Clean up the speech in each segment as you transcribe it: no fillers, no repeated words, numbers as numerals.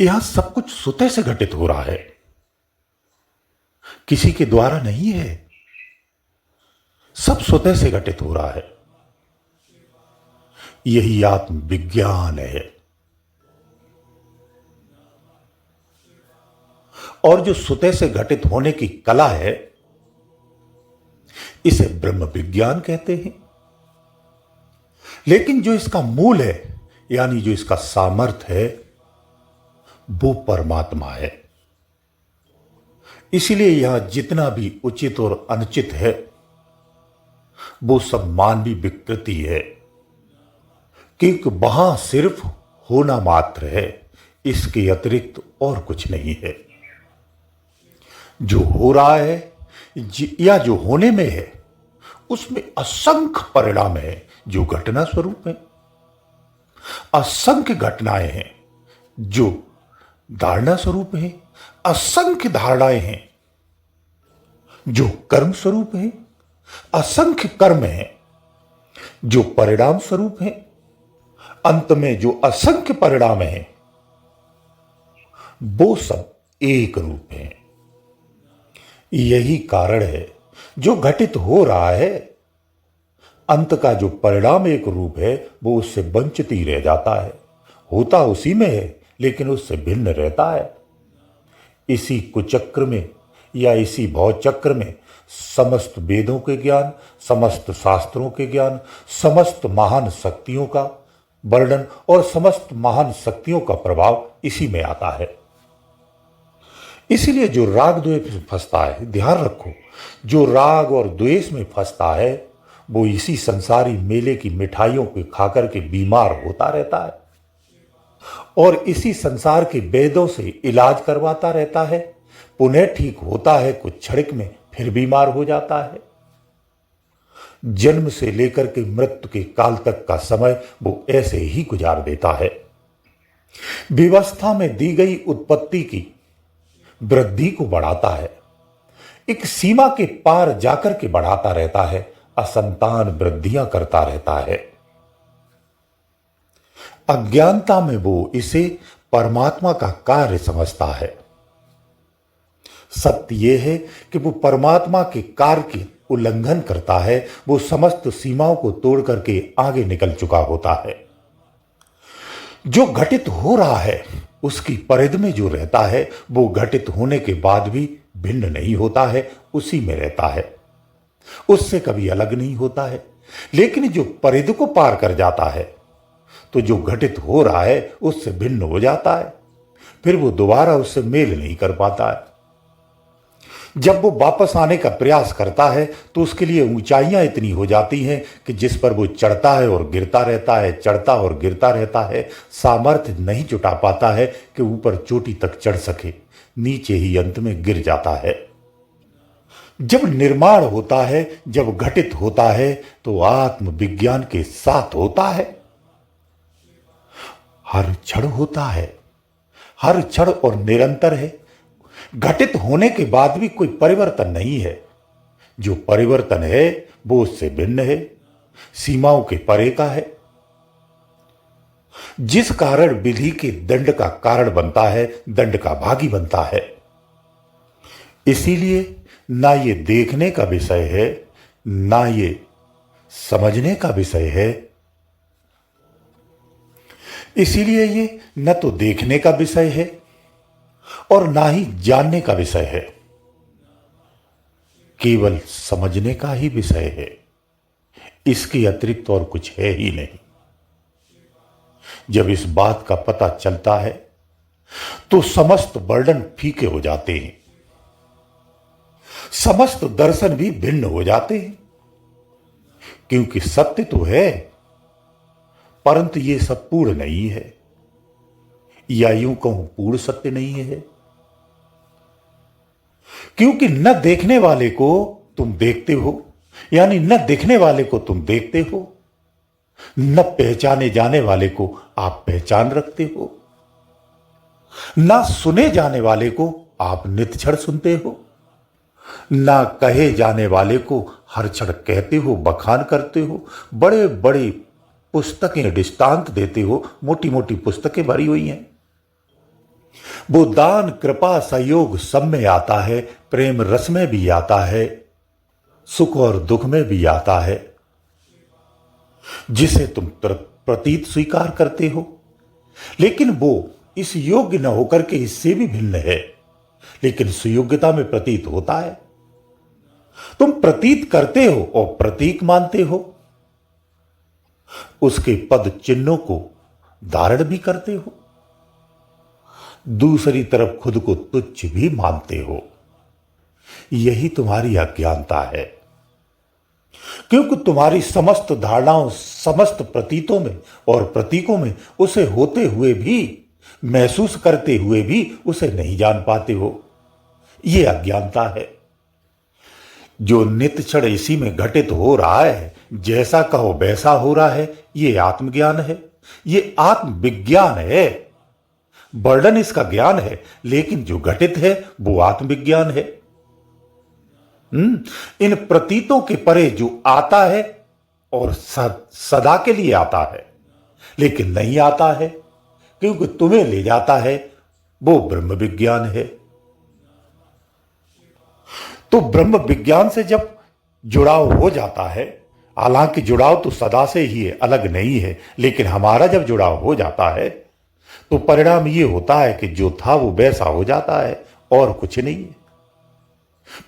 यहां सब कुछ स्वतः से घटित हो रहा है, किसी के द्वारा नहीं है। सब स्वतः से घटित हो रहा है। यही आत्म विज्ञान है। और जो स्वतः से घटित होने की कला है, इसे ब्रह्म विज्ञान कहते हैं। लेकिन जो इसका मूल है, यानी जो इसका सामर्थ्य है, वो परमात्मा है। इसलिए यहां जितना भी उचित और अनुचित है, वो सब मानवीय विकृति है, क्योंकि वहां सिर्फ होना मात्र है, इसके अतिरिक्त और कुछ नहीं है। जो हो रहा है या जो होने में है, उसमें असंख्य परिणाम है जो घटना स्वरूप है। असंख्य घटनाएं हैं जो धारणा स्वरूप है। असंख्य धारणाएं हैं जो कर्म स्वरूप है। असंख्य कर्म हैं जो परिणाम स्वरूप है। अंत में जो असंख्य परिणाम हैं, वो सब एक रूप है। यही कारण है जो घटित हो रहा है, अंत का जो परिणाम एक रूप है, वो उससे वंचित ही रह जाता है। होता उसी में है, लेकिन उससे भिन्न रहता है। इसी कुचक्र में या इसी भवचक्र में समस्त वेदों के ज्ञान, समस्त शास्त्रों के ज्ञान, समस्त महान शक्तियों का वर्णन और समस्त महान शक्तियों का प्रभाव इसी में आता है। इसीलिए जो राग द्वेष में फंसता है, ध्यान रखो, जो राग और द्वेष में फंसता है, वो इसी संसारी मेले की मिठाइयों को खाकर के बीमार होता रहता है और इसी संसार के वेदों से इलाज करवाता रहता है। पुनः ठीक होता है कुछ क्षणिक में, फिर बीमार हो जाता है। जन्म से लेकर के मृत्यु के काल तक का समय वो ऐसे ही गुजार देता है। व्यवस्था में दी गई उत्पत्ति की वृद्धि को बढ़ाता है, एक सीमा के पार जाकर के बढ़ाता रहता है, असंतान वृद्धियां करता रहता है। अज्ञानता में वो इसे परमात्मा का कार्य समझता है। सत्य यह है कि वो परमात्मा के कार्य की उल्लंघन करता है। वो समस्त सीमाओं को तोड़ करके आगे निकल चुका होता है। जो घटित हो रहा है, उसकी परिधि में जो रहता है, वो घटित होने के बाद भी भिन्न नहीं होता है, उसी में रहता है, उससे कभी अलग नहीं होता है। लेकिन जो परिधि को पार कर जाता है, तो जो घटित हो रहा है उससे भिन्न हो जाता है, फिर वो दोबारा उससे मेल नहीं कर पाता है। जब वो वापस आने का प्रयास करता है, तो उसके लिए ऊंचाइयां इतनी हो जाती हैं कि जिस पर वो चढ़ता है और गिरता रहता है, चढ़ता और गिरता रहता है, सामर्थ्य नहीं जुटा पाता है कि ऊपर चोटी तक चढ़ सके, नीचे ही अंत में गिर जाता है। जब निर्माण होता है, जब घटित होता है, तो आत्म विज्ञान के साथ होता है। हर क्षण होता है, हर क्षण और निरंतर है। घटित होने के बाद भी कोई परिवर्तन नहीं है। जो परिवर्तन है वो उससे भिन्न है, सीमाओं के परे का है, जिस कारण विधि के दंड का कारण बनता है, दंड का भागी बनता है। इसीलिए ना ये देखने का विषय है, ना ये समझने का विषय है। इसीलिए ये न तो देखने का विषय है और ना ही जानने का विषय है, केवल समझने का ही विषय है। इसके अतिरिक्त और कुछ है ही नहीं। जब इस बात का पता चलता है, तो समस्त वर्णन फीके हो जाते हैं, समस्त दर्शन भी भिन्न हो जाते हैं। क्योंकि सत्य तो है, परंतु ये सब पूर्ण नहीं है, या यूं कहूं पूर्ण सत्य नहीं है। क्योंकि न देखने वाले को तुम देखते हो, यानी न दिखने वाले को तुम देखते हो, न पहचाने जाने वाले को आप पहचान रखते हो, न सुने जाने वाले को आप नित क्षण सुनते हो, न कहे जाने वाले को हर क्षण कहते हो, बखान करते हो, बड़े बड़े पुस्तकें दृष्टांत देते हो, मोटी मोटी पुस्तकें भरी हुई हैं। वो दान कृपा सहयोग सब में आता है, प्रेम रस में भी आता है, सुख और दुख में भी आता है, जिसे तुम प्रतीत स्वीकार करते हो, लेकिन वो इस योग्य न होकर के इससे भी भिन्न है, लेकिन सुयोग्यता में प्रतीत होता है। तुम प्रतीत करते हो और प्रतीक मानते हो, उसके पद चिन्हों को धारण भी करते हो, दूसरी तरफ खुद को तुच्छ भी मानते हो। यही तुम्हारी अज्ञानता है, क्योंकि तुम्हारी समस्त धारणाओं, समस्त प्रतीतों में और प्रतीकों में उसे होते हुए भी, महसूस करते हुए भी उसे नहीं जान पाते हो। यह अज्ञानता है। जो नित्य क्षण इसी में घटित हो रहा है, जैसा कहो वैसा हो रहा है, यह आत्मज्ञान है, यह आत्मविज्ञान है। वर्णन इसका ज्ञान है, लेकिन जो घटित है वो आत्मविज्ञान है। इन प्रतीतों के परे जो आता है और सदा के लिए आता है, लेकिन नहीं आता है क्योंकि तुम्हें ले जाता है, वो ब्रह्म विज्ञान है। तो ब्रह्म विज्ञान से जब जुड़ाव हो जाता है, हालांकि जुड़ाव तो सदा से ही है, अलग नहीं है, लेकिन हमारा जब जुड़ाव हो जाता है तो परिणाम यह होता है कि जो था वो वैसा हो जाता है और कुछ नहीं है।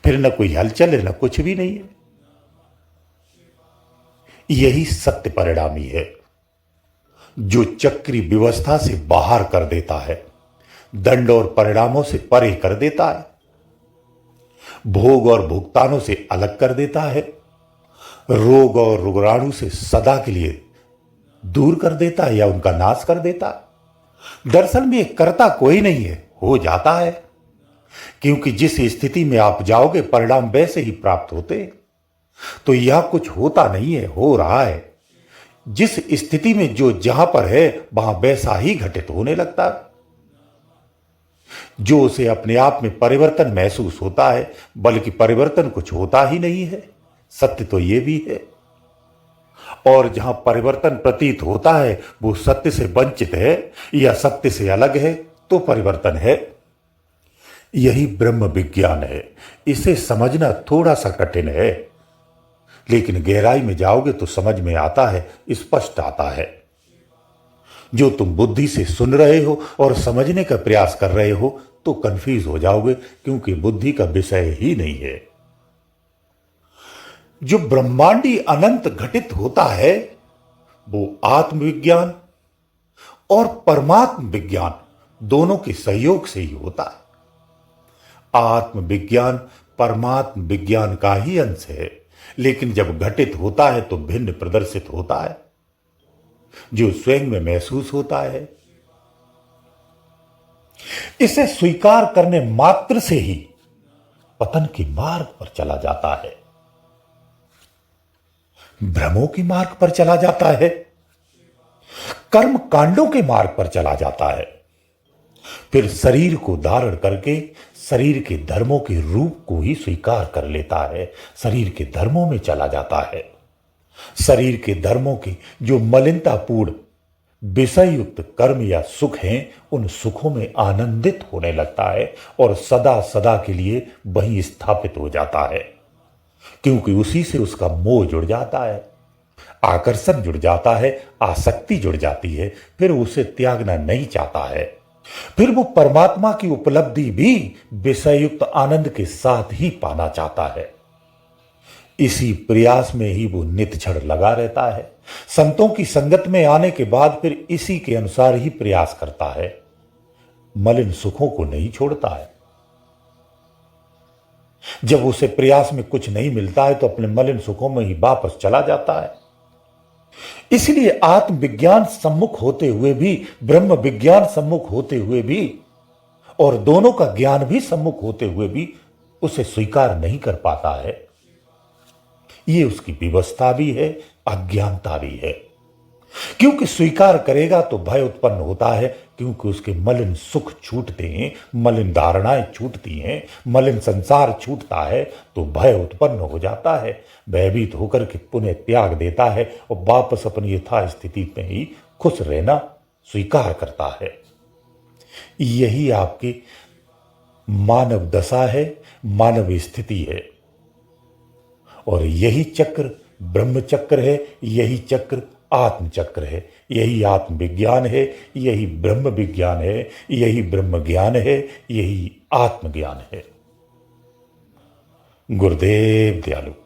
फिर न कोई हलचल है, न कुछ भी नहीं है। यही सत्य परिणामी है, जो चक्री व्यवस्था से बाहर कर देता है, दंड और परिणामों से परे कर देता है, भोग और भुगतानों से अलग कर देता है, रोग और रोगाणु से सदा के लिए दूर कर देता है या उनका नाश कर देता है। दरअसल में करता कोई नहीं है, हो जाता है, क्योंकि जिस स्थिति में आप जाओगे परिणाम वैसे ही प्राप्त होते हैं। तो यह कुछ होता नहीं है, हो रहा है। जिस स्थिति में जो जहां पर है वहां वैसा ही घटित होने लगता है। जो उसे अपने आप में परिवर्तन महसूस होता है, बल्कि परिवर्तन कुछ होता ही नहीं है। सत्य तो यह भी है। और जहां परिवर्तन प्रतीत होता है वो सत्य से वंचित है या सत्य से अलग है, तो परिवर्तन है। यही ब्रह्म विज्ञान है। इसे समझना थोड़ा सा कठिन है, लेकिन गहराई में जाओगे तो समझ में आता है, स्पष्ट आता है। जो तुम बुद्धि से सुन रहे हो और समझने का प्रयास कर रहे हो तो कंफ्यूज हो जाओगे, क्योंकि बुद्धि का विषय ही नहीं है। जो ब्रह्मांडी अनंत घटित होता है वो आत्मविज्ञान और परमात्म विज्ञान दोनों के सहयोग से ही होता है। आत्मविज्ञान परमात्म विज्ञान का ही अंश है, लेकिन जब घटित होता है तो भिन्न प्रदर्शित होता है, जो स्वयं में महसूस होता है। इसे स्वीकार करने मात्र से ही पतन के मार्ग पर चला जाता है, भ्रमों के मार्ग पर चला जाता है, कर्म कांडों के मार्ग पर चला जाता है। फिर शरीर को धारण करके शरीर के धर्मों के रूप को ही स्वीकार कर लेता है, शरीर के धर्मों में चला जाता है। शरीर के धर्मों के जो मलिनतापूर्ण विषय युक्त कर्म या सुख हैं, उन सुखों में आनंदित होने लगता है और सदा सदा के लिए वहीं स्थापित हो जाता है, क्योंकि उसी से उसका मोह जुड़ जाता है, आकर्षण जुड़ जाता है, आसक्ति जुड़ जाती है। फिर उसे त्यागना नहीं चाहता है। फिर वो परमात्मा की उपलब्धि भी विषयुक्त आनंद के साथ ही पाना चाहता है। इसी प्रयास में ही वो नित्य क्षण लगा रहता है। संतों की संगत में आने के बाद फिर इसी के अनुसार ही प्रयास करता है, मलिन सुखों को नहीं छोड़ता है। जब उसे प्रयास में कुछ नहीं मिलता है तो अपने मलिन सुखों में ही वापस चला जाता है। इसलिए आत्मविज्ञान सम्मुख होते हुए भी, ब्रह्म विज्ञान सम्मुख होते हुए भी और दोनों का ज्ञान भी सम्मुख होते हुए भी उसे स्वीकार नहीं कर पाता है। यह उसकी विवस्था भी है, अज्ञानता भी है। क्योंकि स्वीकार करेगा तो भय उत्पन्न होता है, क्योंकि उसके मलिन सुख छूटते हैं, मलिन धारणाएं छूटती हैं, मलिन संसार छूटता है, तो भय उत्पन्न हो जाता है। भयभीत होकर के पुनः त्याग देता है और वापस अपनी यथा स्थिति में ही खुश रहना स्वीकार करता है। यही आपकी मानव दशा है, मानव स्थिति है। और यही चक्र ब्रह्म चक्र है, यही चक्र आत्म चक्र है, यही आत्म विज्ञान है, यही ब्रह्म विज्ञान है, यही ब्रह्म ज्ञान है, यही आत्म ज्ञान है। गुरुदेव दयालु।